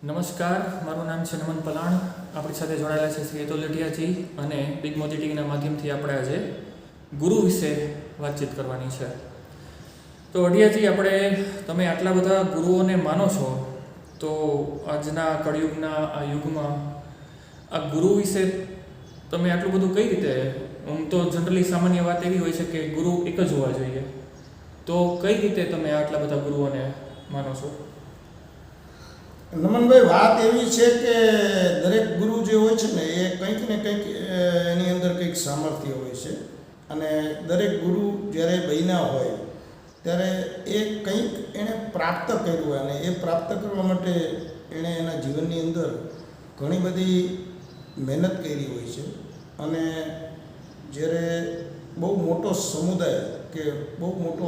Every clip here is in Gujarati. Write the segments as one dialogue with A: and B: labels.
A: નમસ્કાર, મારું નામ છે નમન પલાણ. આપણી સાથે જોડાયેલા છે શ્રી અતુલ લઢિયાજી અને બિગ મોદી ટીવીના માધ્યમથી આપણે આજે ગુરુ વિશે વાતચીત કરવાની છે. તો અઢિયાજી, તમે આટલા બધા ગુરુઓને માનો છો, તો આજના કળિયુગના આ યુગમાં આ ગુરુ વિશે તમે આટલું બધું કઈ રીતે? તો જનરલી સામાન્ય વાત એવી હોય છે કે ગુરુ એક જ હોવા જોઈએ, તો કઈ રીતે તમે આટલા બધા ગુરુઓને માનો છો?
B: નમનભાઈ, વાત એવી છે કે દરેક ગુરુ જે હોય છે ને એ કંઈક ને કંઈક એની અંદર કંઈક સામર્થ્ય હોય છે. અને દરેક ગુરુ જ્યારે બન્યા હોય ત્યારે એ કંઈક એણે પ્રાપ્ત કર્યું હોય, અને એ પ્રાપ્ત કરવા માટે એણે એના જીવનની અંદર ઘણી બધી મહેનત કરી હોય છે. અને જ્યારે બહુ મોટો સમુદાય કે બહુ મોટો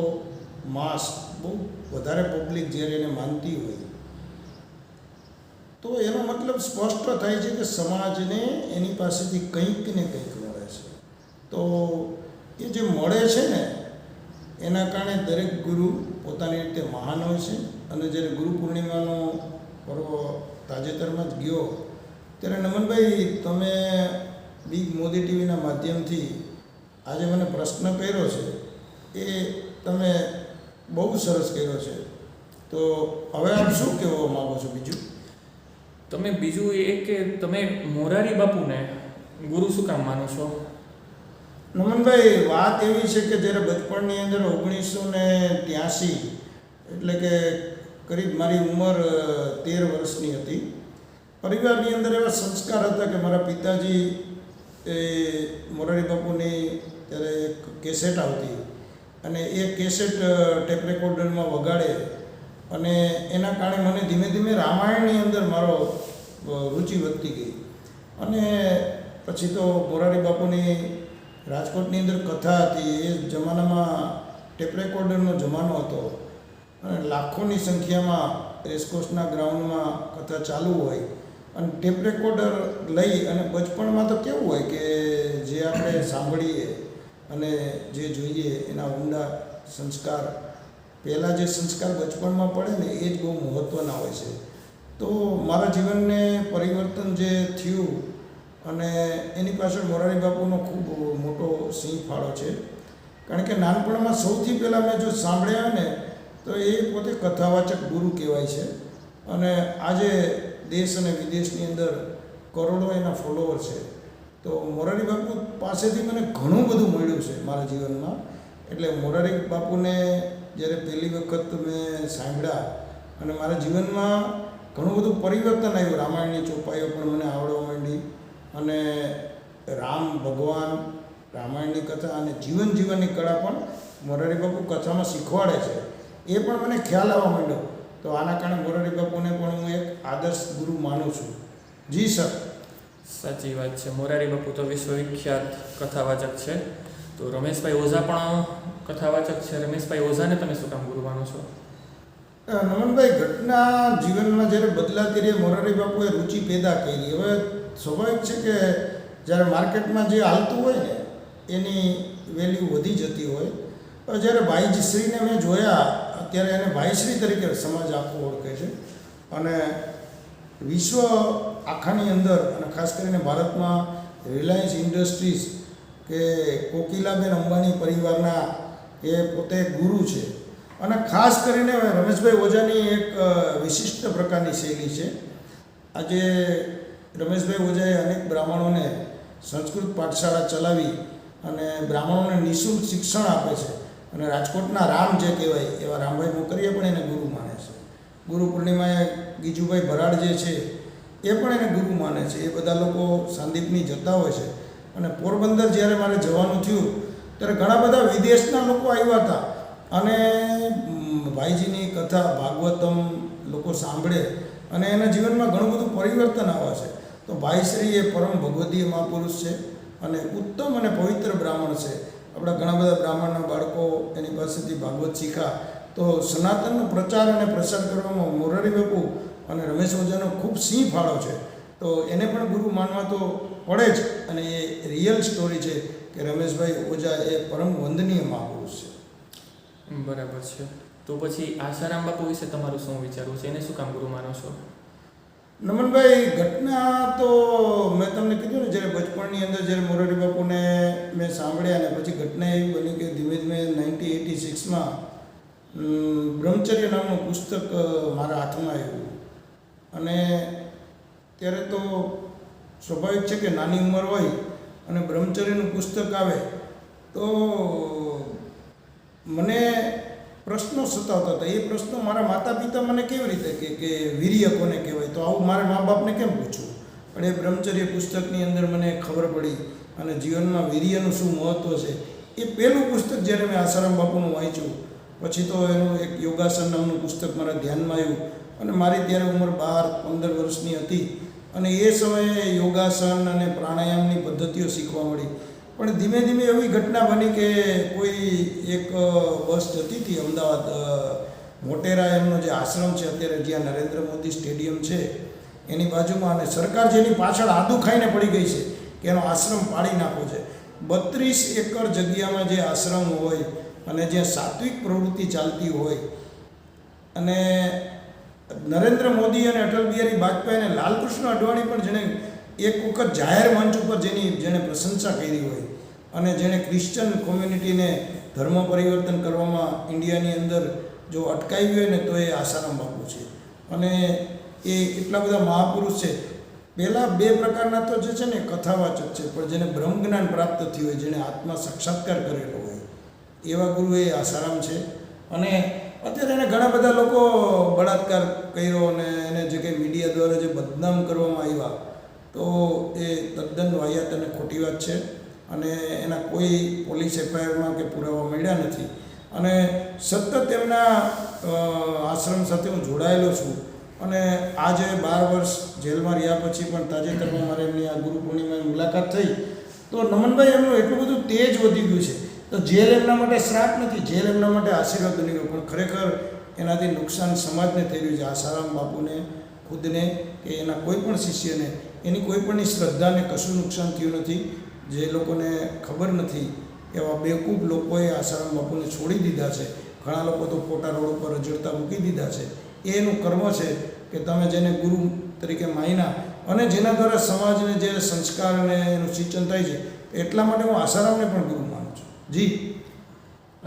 B: માસ, બહુ વધારે પબ્લિક જ્યારે એને માનતી હોય, તો એનો મતલબ સ્પષ્ટ થાય છે કે સમાજને એની પાસેથી કંઈક ને કંઈક મળે છે. તો એ જે મળે છે ને એના કારણે દરેક ગુરુ પોતાની રીતે મહાન હોય છે. અને જ્યારે ગુરુ પૂર્ણિમાનો પર્વ તાજેતરમાં જ ગયો ત્યારે નમનભાઈ, તમે બિગ મોદી ટીવીના માધ્યમથી આજે મને પ્રશ્ન કર્યો છે, એ તમે બહુ સરસ કર્યો છે. તો હવે આપ શું કહેવા માગો છો બીજું?
A: તમે બીજું એ કે તમે મોરારી બાપુને ગુરુ શું કામ માનો છો?
B: નમનભાઈ, વાત એવી છે કે જ્યારે બચપણની અંદર 1983, એટલે કે કરીબ મારી ઉંમર 13 વર્ષની હતી, પરિવારની અંદર એવા સંસ્કાર હતા કે મારા પિતાજી એ મોરારી બાપુની ત્યારે એક કેસેટ આવતી, અને એ કેસેટ ટેપ રેકોર્ડરમાં વગાડે, અને એના કારણે મને ધીમે ધીમે રામાયણની અંદર મારો રુચિ વધતી ગઈ. અને પછી તો મોરારી બાપુની રાજકોટની અંદર કથા હતી. એ જમાનામાં ટેપ રેકોર્ડરનો જમાનો હતો, અને લાખોની સંખ્યામાં રેસકોર્સના ગ્રાઉન્ડમાં કથા ચાલુ હોય, અને ટેપ રેકોર્ડર લઈ અને બચપણમાં તો કેવું હોય કે જે આપણે સાંભળીએ અને જે જોઈએ એના ઊંડા સંસ્કાર, પહેલાં જે સંસ્કાર બચપણમાં પડે ને એ જ બહુ મહત્ત્વના હોય છે. તો મારા જીવનને પરિવર્તન જે થયું, અને એની પાછળ મોરારી બાપુનો ખૂબ મોટો સિંહ ફાળો છે. કારણ કે નાનપણમાં સૌથી પહેલાં મેં જો સાંભળ્યા ને તો એ પોતે કથાવાચક ગુરુ કહેવાય છે. અને આજે દેશ અને વિદેશની અંદર કરોડો એના ફોલોવર છે. તો મોરારી બાપુ પાસેથી મને ઘણું બધું મળ્યું છે મારા જીવનમાં. એટલે મોરારી બાપુને જ્યારે પહેલી વખત મેં સાંભળ્યા અને મારા જીવનમાં ઘણું બધું પરિવર્તન આવ્યું. રામાયણની ચોપાઈઓ પણ મને આવડવા માંડી, અને રામ ભગવાન, રામાયણની કથા અને જીવનની કળા પણ મોરારી બાપુ કથામાં શીખવાડે છે, એ પણ મને ખ્યાલ આવવા માંડ્યો. તો આના કારણે મોરારી બાપુને પણ હું એક આદર્શ ગુરુ માનું છું. જી સર.
A: સાચી વાત છે. મોરારી બાપુ તો વિશ્વવિખ્યાત કથાવાચક છે. તો રમેશભાઈ ઓઝા પણ કથાવાચક છે. રમેશભાઈ ઓઝાને તમે શું કામ ગુરુ માનો છો?
B: નમનભાઈ, ઘટના જીવનમાં જ્યારે બદલાતી રહી, મોરારી બાપુએ રુચિ પેદા કરી. હવે સ્વાભાવિક છે કે જ્યારે માર્કેટમાં જે હાલતું હોય ને એની વેલ્યુ વધી જતી હોય. જ્યારે ભાઈશ્રીને મેં જોયા, અત્યારે એને ભાઈશ્રી તરીકે સમાજ આખો ઓળખે છે, અને વિશ્વ આખાની અંદર અને ખાસ કરીને ભારતમાં રિલાયન્સ ઇન્ડસ્ટ્રીઝ કે કોકિલાબેન અંબાણી પરિવારના એ પોતે ગુરુ છે. અને ખાસ કરીને રમેશભાઈ ઓઝાની એક વિશિષ્ટ પ્રકારની શૈલી છે. આજે રમેશભાઈ ઓઝાએ અનેક બ્રાહ્મણોને સંસ્કૃત પાઠશાળા ચલાવી અને બ્રાહ્મણોને નિઃશુલ્ક શિક્ષણ આપે છે. અને રાજકોટના રામ જે કહેવાય એવા રામભાઈ મોકરિયા પણ એને ગુરુ માને છે. ગુરુ પૂર્ણિમાએ ગીજુભાઈ ભરાડ જે છે એ પણ એને ગુરુ માને છે. એ બધા લોકો સાંદીપની જતા હોય છે. અને પોરબંદર જ્યારે મારે જવાનું થયું ત્યારે ઘણા બધા વિદેશના લોકો આવ્યા હતા, અને ભાઈજીની કથા ભાગવતમ લોકો સાંભળે અને એના જીવનમાં ઘણું બધું પરિવર્તન આવે છે. તો ભાઈશ્રી એ પરમ ભગવદીય મહાપુરુષ છે, અને ઉત્તમ અને પવિત્ર બ્રાહ્મણ છે. આપણા ઘણા બધા બ્રાહ્મણના બાળકો એની પાસેથી ભાગવત શીખા. તો સનાતનનો પ્રચાર અને પ્રસાર કરવામાં મોરારી બાપુ અને રમેશ ઓઝાનો ખૂબ સિંહ ફાળો છે. તો એને પણ ગુરુ માનવા તો પડે જ. અને એ રિયલ સ્ટોરી છે કે રમેશભાઈ ઓઝા એ પરમ વંદનીય મહાપુરુષ છે.
A: બરાબર છે. તો પછી આશારામ બાપુ વિશે તમારું શું વિચારવું છે? એને શું કામ ગુરુ માનો છો?
B: નમનભાઈ, ઘટના તો મેં તમને કીધું ને, જ્યારે બચપણની અંદર જ્યારે મોરારી બાપુને મેં સાંભળ્યા ને પછી ઘટના એવી બની કે ધીમે ધીમે 1986માં બ્રહ્મચર્ય નામનું પુસ્તક મારા હાથમાં આવ્યું. અને ત્યારે તો સ્વાભાવિક છે કે નાની ઉંમર હોય અને બ્રહ્મચર્યનું પુસ્તક આવે તો મને પ્રશ્નો સતાવતા હતા. એ પ્રશ્નો મારા માતા પિતા મને કેવી રીતે કે વીર્ય કોને કહેવાય, તો આવું મારે મા બાપને કેમ પૂછવું? પણ એ બ્રહ્મચર્ય પુસ્તકની અંદર મને ખબર પડી અને જીવનમાં વીર્યનું શું મહત્ત્વ છે. એ પહેલું પુસ્તક જ્યારે મેં આસારામ બાપુનું વાંચ્યું પછી તો એનું એક યોગાસન નામનું પુસ્તક મારા ધ્યાનમાં આવ્યું અને મારી ત્યારે ઉંમર 12-15 વર્ષની હતી અને એ સમયે યોગાસન અને પ્રાણાયામની પદ્ધતિઓ શીખવા મળી. પણ ધીમે ધીમે એવી ઘટના બની કે કોઈ એક બસ જતી હતી અમદાવાદ મોટેરા, એમનો જે આશ્રમ છે અત્યારે જ્યાં નરેન્દ્ર મોદી સ્ટેડિયમ છે એની બાજુમાં, અને સરકાર જેની પાછળ આદુ ખાઈને પડી ગઈ છે કે એનો આશ્રમ પાડી નાખવો છે. 32 એકર જગ્યામાં જે આશ્રમ હોય અને જ્યાં સાત્વિક પ્રવૃત્તિ ચાલતી હોય અને નરેન્દ્ર મોદી અને અટલ બિહારી વાજપેયી અને લાલકૃષ્ણ અડવાણી પણ જેણે એક વખત જાહેર મંચ ઉપર જેણે પ્રશંસા કરી હોય અને જેણે ક્રિશ્ચન કોમ્યુનિટીને ધર્મ પરિવર્તન કરવામાં ઇન્ડિયાની અંદર જો અટકાવી હોય ને તો એ આસારામ બાપુ છે. અને એ એટલા બધા મહાપુરુષ છે. પહેલાં 2 પ્રકારના તો જે છે ને કથાવાચક છે, પણ જેને બ્રહ્મજ્ઞાન પ્રાપ્ત થયું હોય, જેણે આત્મા સાક્ષાત્કાર કરેલો હોય એવા ગુરુ એ આસારામ છે. અને અત્યારે એને ઘણા બધા લોકો બળાત્કાર કર્યો અને એને જે કંઈ મીડિયા દ્વારા જે બદનામ કરવામાં આવ્યા તો એ તદ્દન વાહિયાત અને ખોટી વાત છે. અને એના કોઈ પોલીસ એફઆઈઆરમાં કે પુરાવા મળ્યા નથી. અને સતત એમના આશ્રમ સાથે હું જોડાયેલો છું અને આજે 12 વર્ષ જેલમાં રહ્યા પછી પણ તાજેતરમાં મારે એમની આ ગુરુ પૂર્ણિમાની મુલાકાત થઈ તો નમનભાઈ એમનું એટલું બધું તેજ વધી ગયું છે. તો જેલ એમના માટે શ્રાપ નથી, જેલ એમના માટે આશીર્વાદ બની ગયો. પણ ખરેખર એનાથી નુકસાન સમાજને થઈ રહ્યું છે. આસારામ બાપુને ખુદને કે એના કોઈ પણ શિષ્યને એની કોઈ પણની શ્રદ્ધાને કશું નુકસાન થયું નથી. જે લોકોને ખબર નથી એવા બેવકૂફ લોકોએ આસારામ બાપુને છોડી દીધા છે. ઘણા લોકો તો ખોટા રોડ ઉપર રજડતા મૂકી દીધા છે. એ એનું કર્મ છે કે તમે જેને ગુરુ તરીકે માન્યા અને જેના દ્વારા સમાજને જે સંસ્કાર અને એનું સિંચન થાય છે, એટલા માટે હું આસારામને પણ ગુરુ માનું છું. જી.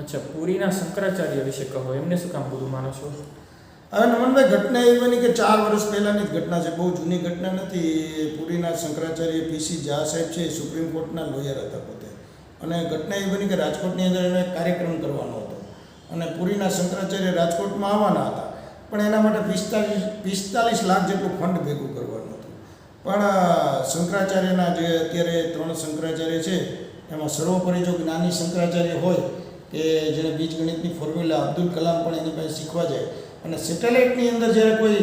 A: અચ્છા, પુરીના શંકરાચાર્ય વિશે કહો, એમને શું કામ ગુરુ માનો છો?
B: હવે નમનભાઈ, ઘટના એવી બની કે 4 વર્ષ પહેલાંની જ ઘટના છે, બહુ જૂની ઘટના નથી. પુરીના શંકરાચાર્ય પીસી ઝા સાહેબ છે, સુપ્રીમ કોર્ટના લોયર હતા પોતે. અને ઘટના એવી બની કે રાજકોટની અંદર એનો એક કાર્યક્રમ કરવાનો હતો અને પુરીના શંકરાચાર્ય રાજકોટમાં આવવાના હતા, પણ એના માટે 45 લાખ જેટલું ફંડ ભેગું કરવાનું હતું. પણ શંકરાચાર્યના જે અત્યારે 3 શંકરાચાર્ય છે એમાં સર્વોપરી જો જ્ઞાની શંકરાચાર્ય હોય કે જેને બીજગણિતની ફોર્મ્યુલા અબ્દુલ કલામ પણ એની પાસે શીખવા જાય અને સેટેલાઇટની અંદર જ્યારે કોઈ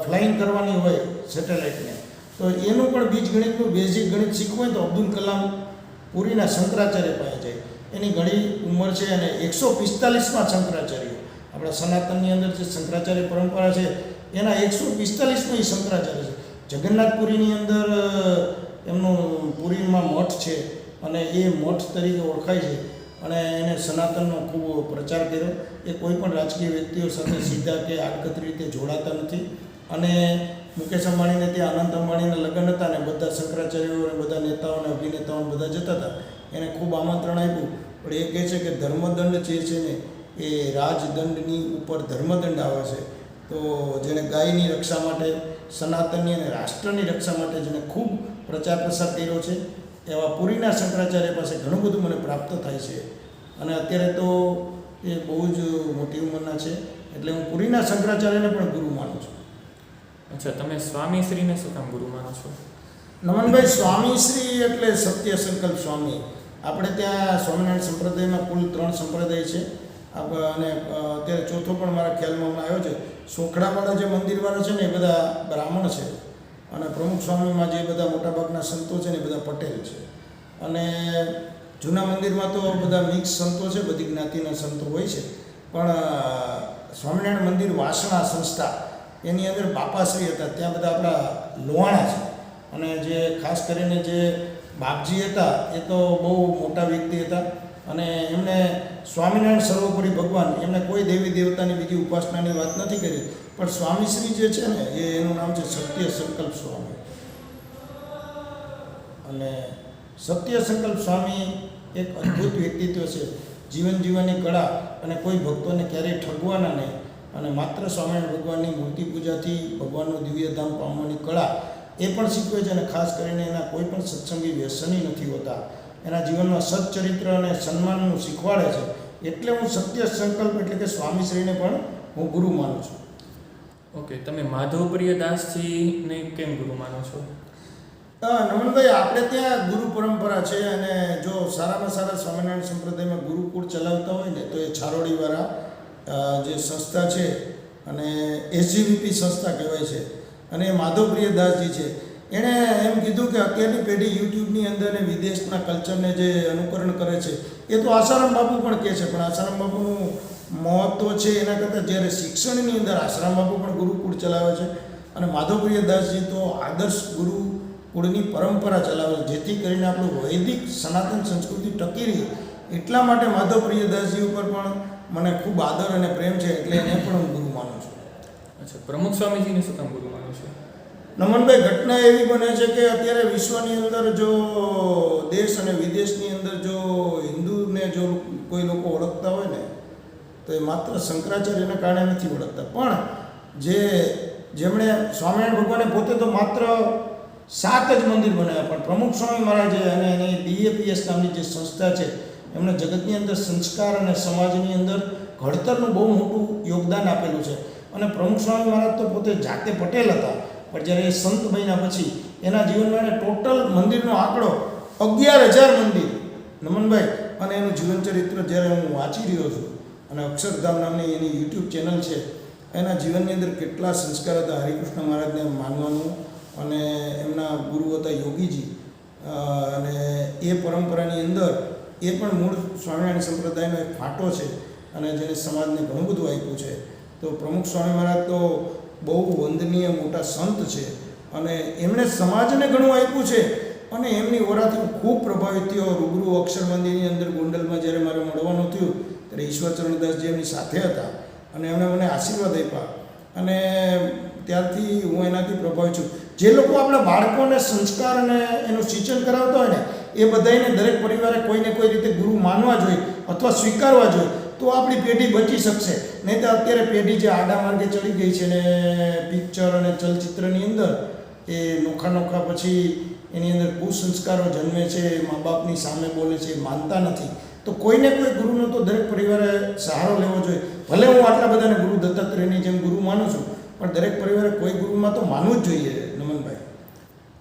B: ફ્લાઇંગ કરવાની હોય સેટેલાઇટને તો એનું પણ બીજગણિતનું બેઝિક ગણિત શીખવું હોય તો અબ્દુલ કલામ પુરીના શંકરાચાર્ય પાસે જાય. એની ઘણી ઉંમર છે અને 145માં શંકરાચાર્ય, આપણા સનાતનની અંદર જે શંકરાચાર્ય પરંપરા છે એના 145માં એ શંકરાચાર્ય છે. જગન્નાથપુરીની અંદર એમનું પુરીમાં મઠ છે અને એ મઠ તરીકે ઓળખાય છે અને એને સનાતનનો ખૂબ પ્રચાર કર્યો. એ કોઈ પણ રાજકીય વ્યક્તિઓ સાથે સીધા કે આડકતરી રીતે જોડાતા નથી. અને મુકેશ અંબાણીને ત્યાં અનંત અંબાણીના લગ્ન હતા ને બધા શંકરાચાર્યો અને બધા નેતાઓ અને અભિનેતાઓ બધા જતા હતા. એને ખૂબ આમંત્રણ આપ્યું, પણ એ કહે છે કે ધર્મદંડ જે છે ને એ રાજદંડની ઉપર ધર્મદંડ આવે છે. તો જેણે ગાયની રક્ષા માટે, સનાતનની અને રાષ્ટ્રની રક્ષા માટે જેણે ખૂબ પ્રચાર પ્રસાર કર્યો છે એવા પુરીના શંકરાચાર્ય પાસે ઘણું બધું મને પ્રાપ્ત થાય છે. અને અત્યારે તો એ બહુ જ મોટી ઉંમરના છે, એટલે હું પુરીના શંકરાચાર્યને પણ ગુરુ માનું છું.
A: અચ્છા, તમે સ્વામીશ્રીને શું કામ ગુરુ માનો છો?
B: નમનભાઈ, સ્વામીશ્રી એટલે સત્ય સંકલ્પ સ્વામી. આપણે ત્યાં સ્વામિનારાયણ સંપ્રદાયમાં કુલ 3 સંપ્રદાય છે અને અત્યારે ચોથો પણ મારા ખ્યાલમાં હમણાં આવ્યો છે. સોખડાવાળા જે મંદિરવાળા છે ને એ બધા બ્રાહ્મણ છે અને પ્રમુખ સ્વામીમાં જે બધા મોટાભાગના સંતો છે ને એ બધા પટેલ છે. અને જૂના મંદિરમાં તો બધા મિક્સ સંતો છે, બધી જ્ઞાતિના સંતો હોય છે. પણ સ્વામિનારાયણ મંદિર વાસણા સંસ્થા એની અંદર બાપાશ્રી હતા, ત્યાં બધા આપણા લોહાણા છે. અને જે ખાસ કરીને જે બાપજી હતા એ તો બહુ મોટા વ્યક્તિ હતા અને એમને સ્વામિનારાયણ સર્વોપરી ભગવાન, એમને કોઈ દેવી દેવતાની બીજી ઉપાસનાની વાત નથી કરી. પણ સ્વામીશ્રી જે છે ને એનું નામ છે સત્ય સંકલ્પ સ્વામી. અને સત્ય સંકલ્પ સ્વામી એક અદ્ભુત વ્યક્તિત્વ છે. જીવન જીવવાની કળા અને કોઈ ભક્તોને ક્યારેય ઠગવાના નહીં અને માત્ર સ્વામિનારાયણ ભગવાનની મૂર્તિ પૂજાથી ભગવાનનું દિવ્યધામ પામવાની કળા એ પણ શીખવે છે. અને ખાસ કરીને એના કોઈ પણ સત્સંગી વ્યસની નથી હોતા. એના જીવનમાં સચ્ચરિત્ર અને સન્માનનું શીખવાડે છે. એટલે હું સત્ય સંકલ્પ એટલે કે સ્વામીશ્રીને પણ હું ગુરુ માનું છું.
A: ઓકે, તમે માધવપ્રિય દાસજીને કેમ ગુરુ માનો છો?
B: નમનભાઈ, આપણે ત્યાં ગુરુ પરંપરા છે અને જો સારામાં સારા સ્વામિનારાયણ સંપ્રદાયમાં ગુરુકુળ ચલાવતા હોય ને તો એ છારોડીવાળા જે સંસ્થા છે અને એસજીવીપી સંસ્થા કહેવાય છે અને માધવપ્રિય દાસજી છે. એણે એમ કીધું કે અત્યારની પેઢી યુટ્યુબની અંદર ને વિદેશના કલ્ચરને જે અનુકરણ કરે છે એ તો આસારામ બાપુ પણ કહે છે, પણ આસારામ બાપુનું મહત્ત્વ છે એના કરતાં જ્યારે શિક્ષણની અંદર આસારામ બાપુ પણ ગુરુકુળ ચલાવે છે અને માધવપ્રિય દાસજી તો આદર્શ ગુરુકુળની પરંપરા ચલાવે છે, જેથી કરીને આપણું વૈદિક સનાતન સંસ્કૃતિ ટકી રહી. એટલા માટે માધવપ્રિય દાસજી ઉપર પણ મને ખૂબ આદર અને પ્રેમ છે, એટલે એને પણ હું ગુરુ માનું છું.
A: અચ્છા, પ્રમુખ સ્વામીજીને શું કામ ગુરુ માનો છો?
B: નમનભાઈ, ઘટના એવી બને છે કે અત્યારે વિશ્વની અંદર જો દેશ અને વિદેશની અંદર જો હિન્દુને જો કોઈ લોકો ઓળખતા હોય ને તો એ માત્ર શંકરાચાર્યના કારણે નથી ઓળખતા, પણ જેમણે સ્વામિનારાયણ ભગવાને પોતે તો માત્ર 7 જ મંદિર બનાવ્યા, પણ પ્રમુખ સ્વામી મહારાજે અને એની DAPS નામની જે સંસ્થા છે એમણે જગતની અંદર સંસ્કાર અને સમાજની અંદર ઘડતરનું બહુ મોટું યોગદાન આપેલું છે. અને પ્રમુખ સ્વામી મહારાજ તો પોતે જાતે પટેલ હતા, પણ જ્યારે એ સંત બન્યા પછી એના જીવનમાં એને ટોટલ મંદિરનો આંકડો 11,000 મંદિર નમનભાઈ. અને એનું જીવનચરિત્ર જ્યારે હું વાંચી રહ્યો છું અને અક્ષરધામ નામની એની યુટ્યુબ ચેનલ છે, એના જીવનની અંદર કેટલા સંસ્કાર હતા. હરિકૃષ્ણ મહારાજને માનવાનું અને એમના ગુરુ હતા યોગીજી, અને એ પરંપરાની અંદર એ પણ મૂળ સ્વામિનારાયણ સંપ્રદાયનો એક ફાંટો છે અને જેને સમાજને ઘણું બધું આપ્યું છે. તો પ્રમુખ સ્વામી મહારાજ તો બહુ વંદનીય મોટા સંત છે અને એમણે સમાજને ઘણું આપ્યું છે અને એમની ઓરાથી હું ખૂબ પ્રભાવિત થયો. રૂબરૂ અક્ષર મંદિરની અંદર ગોંડલમાં જ્યારે મારે મળવાનું થયું ત્યારે ઈશ્વરચરણદાસજી એમની સાથે હતા અને એમણે મને આશીર્વાદ આપ્યા અને ત્યારથી હું એનાથી પ્રભાવિત છું. જે લોકો આપણા બાળકોને સંસ્કાર અને એનું સિંચન કરાવતા હોય ને એ બધાને દરેક પરિવારે કોઈને કોઈ રીતે ગુરુ માનવા જોઈએ અથવા સ્વીકારવા જોઈએ, તો આપણી પેઢી બચી શકશે. નહીં તો અત્યારે પેઢી જે આડા માર્ગે ચડી ગઈ છે ને પિક્ચર અને ચલચિત્રની અંદર એ નોખા પછી એની અંદર કુસંસ્કારો જન્મે છે, મા બાપની સામે બોલે છે, માનતા નથી. તો કોઈને કોઈ ગુરુનો તો દરેક પરિવારે સહારો લેવો જોઈએ. ભલે હું આટલા બધાને ગુરુ દત્તાત્રેયની જેમ ગુરુ માનું છું, પણ દરેક પરિવારે કોઈ ગુરુમાં તો માનવું જ જોઈએ નમનભાઈ.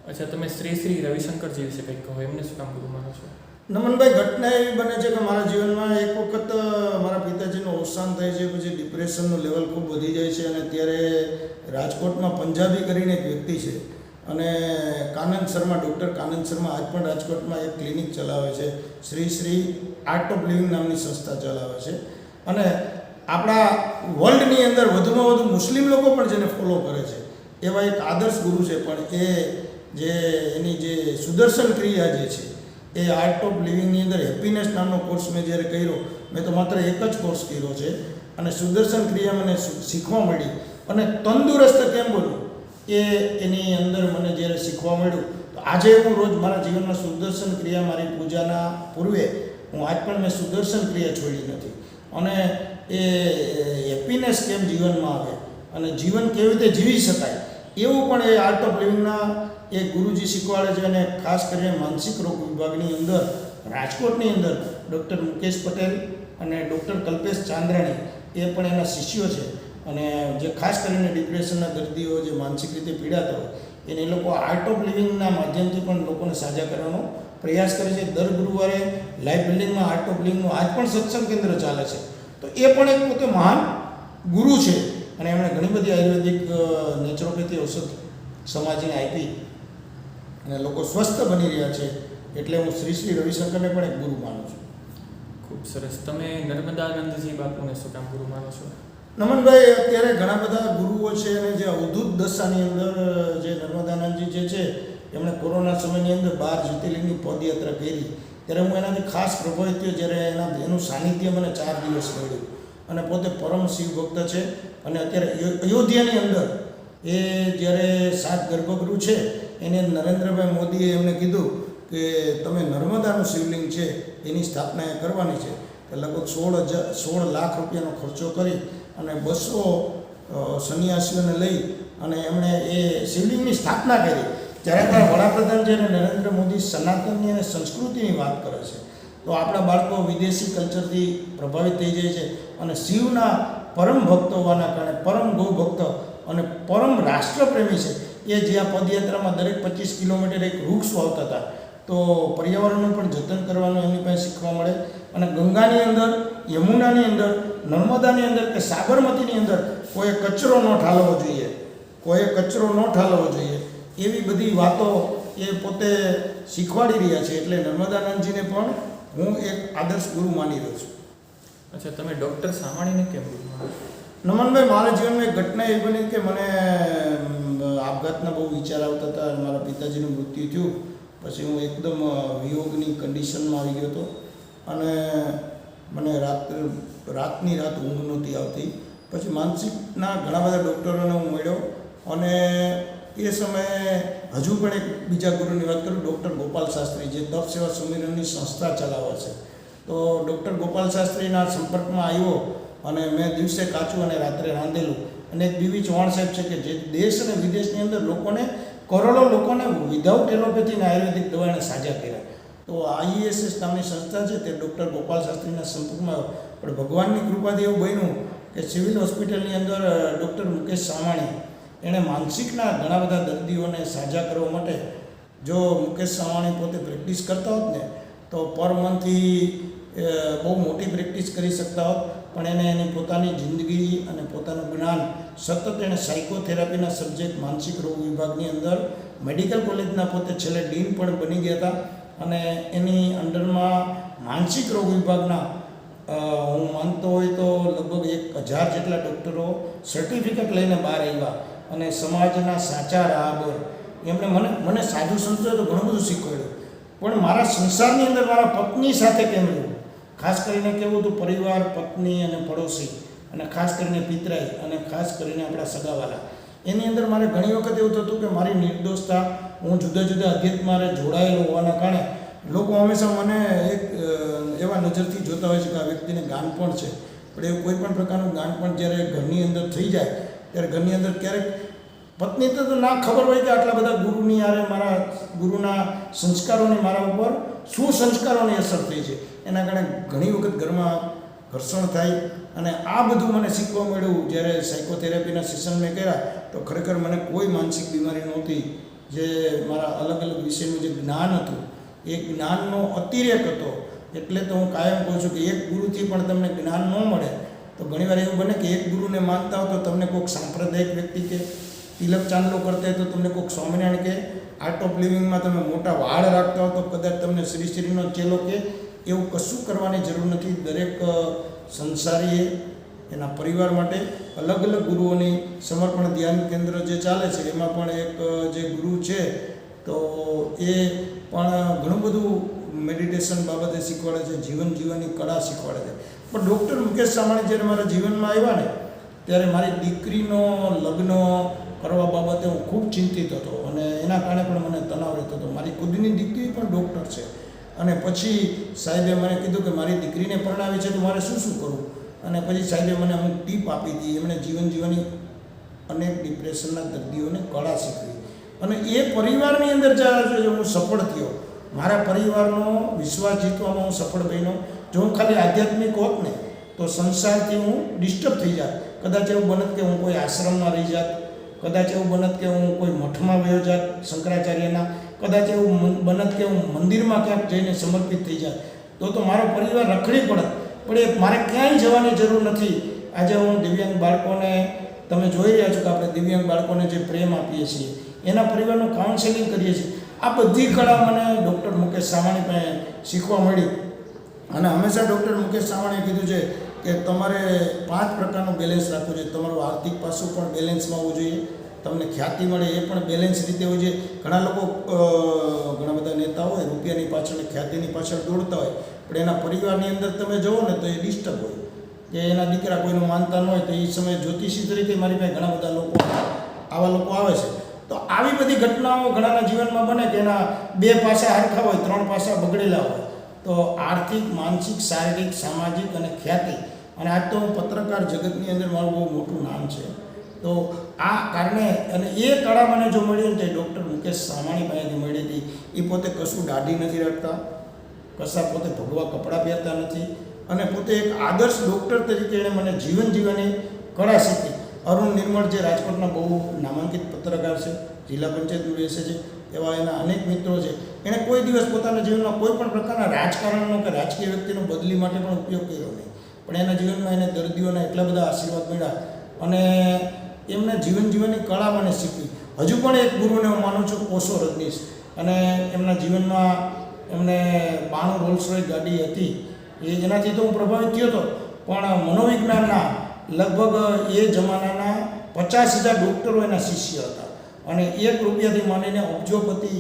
A: અચ્છા, તમે શ્રી રવિશંકરજી વિશે કંઈક કહો, એમને શું કામ ગુરુ માનો છો?
B: નમનભાઈ, ઘટના એવી બને છે કે મારા જીવનમાં એક વખત મારા પિતાજીનું અવસાન થાય છે, પછી ડિપ્રેશનનું લેવલ ખૂબ વધી જાય છે અને ત્યારે રાજકોટમાં પંજાબી કરીને એક વ્યક્તિ છે અને કાનંદ શર્મા, ડૉક્ટર કાનંદ શર્મા આજ પણ રાજકોટમાં એક ક્લિનિક ચલાવે છે, શ્રી આર્ટ ઓફ લિવિંગ નામની સંસ્થા ચલાવે છે. અને આપણા વર્લ્ડની અંદર વધુમાં વધુ મુસ્લિમ લોકો પણ જેને ફોલો કરે છે એવા એક આદર્શ ગુરુ છે. પણ એની જે સુદર્શન ક્રિયા જે છે એ આર્ટ ઓફ લિવિંગની અંદર હેપીનેસ નામનો કોર્સ મેં જ્યારે કર્યો, મેં તો માત્ર એક જ કોર્સ કર્યો છે અને સુદર્શન ક્રિયા મને શીખવા મળી અને તંદુરસ્ત કેમ બોલું એની અંદર મને જ્યારે શીખવા મળ્યું, તો આજે હું રોજ મારા જીવનમાં સુદર્શન ક્રિયા મારી પૂજાના પૂર્વે હું આજ પણ મેં સુદર્શન ક્રિયા છોડી નથી. અને એ હેપીનેસ કેમ જીવનમાં આવે અને જીવન કેવી રીતે જીવી શકાય એવું પણ એ આર્ટ ઓફ લિવિંગના એ ગુરુજી શીખવાડે છે. અને ખાસ કરીને માનસિક રોગ વિભાગની અંદર રાજકોટની અંદર ડૉક્ટર મુકેશ પટેલ અને ડૉક્ટર કલ્પેશ ચાંદ્રાણી એ પણ એના શિષ્યો છે અને જે ખાસ કરીને ડિપ્રેશનના દર્દીઓ જે માનસિક રીતે પીડાતા હોય એને એ લોકો આર્ટ ઓફ લિવિંગના માધ્યમથી પણ લોકોને સાજા કરવાનો પ્રયાસ કરે છે. દર ગુરુવારે લાઈફ બિલ્ડિંગમાં આર્ટ ઓફ લિવિંગનું આજ પણ સત્સંગ કેન્દ્ર ચાલે છે. તો એ પણ એક પોતે મહાન ગુરુ છે અને એમણે ઘણી બધી આયુર્વેદિક નેચરોપેથી ઔષધ સમાજને આપી અને લોકો સ્વસ્થ બની રહ્યા છે. એટલે હું શ્રી રવિશંકરને પણ એક ગુરુ માનું છું.
A: ખૂબ સરસ. તમે નર્મદાનંદજી બાપુને શું કામ ગુરુ માનો છો?
B: નમનભાઈ, અત્યારે ઘણા બધા ગુરુઓ છે અને જે અવધૂત દશાની અંદર જે નર્મદાનંદજી જે છે એમણે કોરોના સમયની અંદર 12 જ્યોતિર્લિંગની પદયાત્રા કરી ત્યારે હું એનાથી ખાસ પ્રભાવિત થયો જ્યારે એનું સાનિધ્ય મને 4 દિવસ મળ્યું અને પોતે પરમ શિવ ભક્ત છે. અને અત્યારે અયોધ્યાની અંદર એ જ્યારે 7 ગર્ભગૃહ છે એને નરેન્દ્રભાઈ મોદીએ એમને કીધું કે તમે નર્મદાનું શિવલિંગ છે એની સ્થાપના એ કરવાની છે, કે લગભગ 16 લાખ રૂપિયાનો ખર્ચો કરી અને 200 સંન્યાસીઓને લઈ અને એમણે એ શિવલિંગની સ્થાપના કરી. જ્યારે આપણા વડાપ્રધાન છે અને નરેન્દ્ર મોદી સનાતનની અને સંસ્કૃતિની વાત કરે છે તો આપણા બાળકો વિદેશી કલ્ચરથી પ્રભાવિત થઈ જાય છે અને શિવના પરમ ભક્તો હોવાના કારણે પરમ ગૌ ભક્ત અને પરમ રાષ્ટ્રપ્રેમી છે. એ જે આ પદયાત્રામાં દરેક 25 કિલોમીટર એક વૃક્ષ વાવતા હતા, તો પર્યાવરણનું પણ જતન કરવાનું એમની પાસે શીખવા મળે. અને ગંગાની અંદર, યમુનાની અંદર, નર્મદાની અંદર કે સાબરમતીની અંદર કોઈ કચરો ન ઠાલવવો જોઈએ, કોઈ કચરો ન ઠાલવવો જોઈએ, એવી બધી વાતો એ પોતે શીખવાડી રહ્યા છે. એટલે નર્મદાનંદજીને પણ હું એક આદર્શ ગુરુ માની રહ્યો છું.
A: અચ્છા, તમે ડૉક્ટર સામાણીને કેમ ગુરુ?
B: નમનભાઈ, મારા જીવનમાં એક ઘટના એવી બની કે મને આપઘાતના બહુ વિચાર આવતા હતા અને મારા પિતાજીનું મૃત્યુ થયું. પછી હું એકદમ વિયોગની કન્ડિશનમાં આવી ગયો હતો અને મને રાતની રાત ઊંઘ નહોતી આવતી. પછી માનસિકના ઘણા બધા ડૉક્ટરોને હું મળ્યો અને એ સમયે હજુ પણ એક બીજા ગુરુની વાત કરું, ડૉક્ટર ગોપાલ શાસ્ત્રી, જે તપ સેવા સુમિરનની સંસ્થા ચલાવે છે. તો ડૉક્ટર ગોપાલ શાસ્ત્રીના સંપર્કમાં આવ્યો અને મેં દિવસે કાચું અને રાત્રે રાંધેલું. અને એક બીવી ચૌહાણ સાહેબ છે કે જે દેશ અને વિદેશની અંદર લોકોને, કરોડો લોકોને વિધાઉટ એલોપેથીના આયુર્વેદિક દવાને સાજા કર્યા. તો IESS નામની સંસ્થા છે તે ડૉક્ટર ગોપાલ શાસ્ત્રીના સંપર્કમાં આવ્યો. પણ ભગવાનની કૃપાથી એવું બન્યું કે સિવિલ હોસ્પિટલની અંદર ડૉક્ટર મુકેશ સામાણી, એણે માનસિકના ઘણા બધા દર્દીઓને સાજા કરવા માટે, જો મુકેશ સામાણી પોતે પ્રેક્ટિસ કરતા હોત ને તો પર મંથથી બહુ મોટી પ્રેક્ટિસ કરી શકતા હોત. પણ એને એની પોતાની જિંદગી અને પોતાનું જ્ઞાન સતત એણે સાયકોથેરાપીના સબ્જેક્ટ માનસિક રોગ વિભાગની અંદર મેડિકલ કોલેજના પોતે છેલ્લે ડીન પણ બની ગયા હતા. અને એની અંડરમાં માનસિક રોગ વિભાગના હું માનતો હોય તો લગભગ 1000 જેટલા ડૉક્ટરો સર્ટિફિકેટ લઈને બહાર આવ્યા અને સમાજના સાચા રાહબર. એમણે મને સાધુ સંતોએ તો ઘણું બધું શીખવાડ્યું, પણ મારા સંસારની અંદર મારા પત્ની સાથે કેમ રહેવું, ખાસ કરીને કેવું હતું, પરિવાર, પત્ની અને પડોશી, અને ખાસ કરીને પિતરાઈ, અને ખાસ કરીને આપણા સગાવાલા, એની અંદર મારે ઘણી વખત એવું થતું કે મારી નિર્દોષતા, હું જુદા જુદા અધ્યાત્મમાં જોડાયેલો હોવાના કારણે લોકો હંમેશા મને એક એવા નજરથી જોતા હોય છે કે આ વ્યક્તિને ગાનપણ છે. પણ એવું કોઈ પણ પ્રકારનું ગાનપણ જ્યારે ઘરની અંદર થઈ જાય ત્યારે ઘરની અંદર ક્યારેક પત્ની તો ના ખબર હોય કે આટલા બધા ગુરુની યારે, મારા ગુરુના સંસ્કારોની મારા ઉપર શું સંસ્કારોની અસર થઈ છે, એના કારણે ઘણી વખત ઘરમાં ઘર્ષણ થાય. અને આ બધું મને શીખવા મળ્યું જ્યારે સાયકોથેરાપીના સેશન મેં કર્યા. તો ખરેખર મને કોઈ માનસિક બીમારી નહોતી. જે મારા અલગ અલગ વિષયનું જે જ્ઞાન હતું એ જ્ઞાનનો અતિરેક હતો. એટલે તો હું કાયમ કહું છું કે એક ગુરુથી પણ તમને જ્ઞાન ન મળે તો ઘણીવાર એવું બને કે એક ગુરુને માનતા હો તો તમને કોઈક સાંપ્રદાયિક વ્યક્તિ કે તિલક ચાંદલો કરતા હોય તો તમને કોઈક સ્વામિનારાયણ કે આર્ટ ઓફ લિવિંગમાં તમે મોટા વાળ રાખતા હો તો કદાચ તમને શ્રીનો ચેલો કે એવું કશું કરવાની જરૂર નથી. દરેક સંસારીએ એના પરિવાર માટે અલગ અલગ ગુરુઓની સમર્પણ ધ્યાન કેન્દ્ર જે ચાલે છે એમાં પણ એક જે ગુરુ છે તો એ પણ ઘણું બધું મેડિટેશન બાબતે શીખવાડે છે, જીવન જીવવાની કળા શીખવાડે છે. પણ ડૉક્ટર મુકેશ સામાણી જ્યારે મારા જીવનમાં આવ્યા ને ત્યારે મારી દીકરીનો લગ્ન કરવા બાબતે હું ખૂબ ચિંતિત હતો અને એના કારણે પણ મને તણાવ રહેતો હતો. મારી ખુદની દીકરી પણ ડૉક્ટર છે અને પછી સાહેબે મને કીધું કે મારી દીકરીને પરણાવી છે તો મારે શું શું કરવું. અને પછી સાહેબે મને અમુક ટીપ આપી હતી. એમણે જીવન જીવવાની અનેક ડિપ્રેશનના દર્દીઓને કળા શીખવી અને એ પરિવારની અંદર જ્યારે હું સફળ થયો, મારા પરિવારનો વિશ્વાસ જીતવામાં હું સફળ બન્યો. જો હું ખાલી આધ્યાત્મિક હોત ને તો સંસારથી હું ડિસ્ટર્બ થઈ જાત. કદાચ એવું બનત કે હું કોઈ આશ્રમમાં રહી જાત, કદાચ એવું બનત કે હું કોઈ મઠમાં વયો જાત શંકરાચાર્યના, કદાચ એવું બનત કે હું મંદિરમાં ક્યાંક જઈને સમર્પિત થઈ જાત તો મારો પરિવાર રખડી પડત. પણ એ મારે ક્યાંય જવાની જરૂર નથી. આજે હું દિવ્યાંગ બાળકોને, તમે જોઈ રહ્યા છો કે આપણે દિવ્યાંગ બાળકોને જે પ્રેમ આપીએ છીએ, એના પરિવારનું કાઉન્સેલિંગ કરીએ છીએ. આ બધી કળા મને ડૉક્ટર મુકેશ સામાણી પાસે શીખવા મળી. અને હંમેશા ડૉક્ટર મુકેશ સામાણીએ કીધું છે કે તમારે 5 પ્રકારનું બેલેન્સ રાખવું જોઈએ. તમારું આર્થિક પાસું પણ બેલેન્સમાં હોવું જોઈએ, તમને ખ્યાતિ મળે એ પણ બેલેન્સ રીતે હોવું જોઈએ. ઘણા લોકો, ઘણા બધા નેતા હોય રૂપિયાની પાછળ, ખ્યાતિની પાછળ દોડતા હોય, પણ એના પરિવારની અંદર તમે જુઓ ને તો એ ડિસ્ટર્બ હોય. કે એના દીકરા કોઈનું માનતા ન હોય તો એ સમયે જ્યોતિષી તરીકે મારી પાસે ઘણા બધા લોકો આવા લોકો આવે છે. તો આવી બધી ઘટનાઓ ઘણાના જીવનમાં બને કે એના 2 પાસા હરખા હોય, 3 પાસા બગડેલા હોય. તો આર્થિક, માનસિક, શારીરિક, સામાજિક અને ખ્યાતિ, અને આજ તો હું પત્રકાર જગતની અંદર મારું બહુ મોટું નામ છે. તો આ કારણે અને એ કળા મને જો મળી ને તો ડૉક્ટર મુકેશ સામાણી પાસેથી મળી હતી. એ પોતે કશું દાઢી નથી રાખતા, કશા પોતે ભગવા કપડાં પહેરતા નથી, અને પોતે એક આદર્શ ડૉક્ટર તરીકે એણે મને જીવન જીવવાની કળા શીખી. અરુણ નિર્મળ જે રાજકોટના બહુ નામાંકિત પત્રકાર છે, જિલ્લા પંચાયતમાં બેસે છે, એવા એના અનેક મિત્રો છે. એણે કોઈ દિવસ પોતાના જીવનમાં કોઈ પણ પ્રકારના રાજકારણનો કે રાજકીય વ્યક્તિનો બદલી માટે પણ ઉપયોગ કર્યો નહીં. પણ એના જીવનમાં એને દર્દીઓના એટલા બધા આશીર્વાદ મળ્યા, અને એમના જીવન જીવનની કળા મને શીખવી. હજુ પણ એક ગુરુને હું માનું છું, ઓશો રજનીશ, અને એમના જીવનમાં એમને 92 રોલ્સ રોયસ ગાડી હતી. એનાથી તો હું પ્રભાવિત થયો હતો, પણ મનોવિજ્ઞાનના લગભગ એ જમાનાના 50,000 ડૉક્ટરો એના શિષ્ય હતા, અને 1 રૂપિયાથી માંડીને અબજોપતિ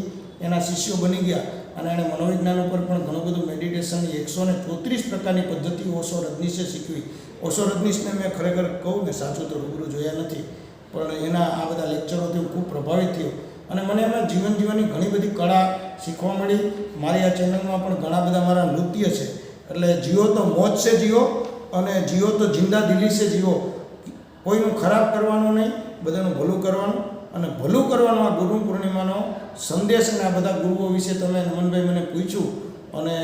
B: એના શિષ્યો બની ગયા. અને એણે મનોવિજ્ઞાન ઉપર પણ ઘણું બધું મેડિટેશનની 134 પ્રકારની પદ્ધતિઓ ઓશો રજનીશે શીખવી. ઓશો રજનીશને મેં ખરેખર કહું ને સાચું તો રૂબરૂ જોયા નથી, પણ એના આ બધા લેક્ચરોથી હું ખૂબ પ્રભાવિત થયો, અને મને એમના જીવન જીવનની ઘણી બધી કળા શીખવા મળી. મારી આ ચેનલમાં પણ ઘણા બધા મારા નૃત્ય છે, એટલે જીવો તો મોજ સે જીવો, અને જીવો તો જિંદા દિલી સે જીવો. કોઈનું ખરાબ કરવાનું નહીં, બધાનું ભલું કરવાનું, અને ભલું કરવાનો આ ગુરુ પૂર્ણિમાનો સંદેશ. અને આ બધા ગુરુઓ વિશે તમે નમનભાઈ મને પૂછ્યું, અને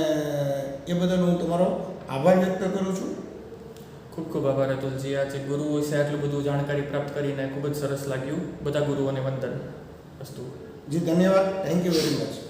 B: એ બદલ હું તમારો આભાર વ્યક્ત કરું છું.
A: ખૂબ ખૂબ આભાર અતુલજી. આજે ગુરુ વિશે આટલું બધું જાણકારી પ્રાપ્ત કરીને ખૂબ જ સરસ લાગ્યું. બધા ગુરુઓને વંદન. અસ્તુ.
B: જી ધન્યવાદ. Thank you very much.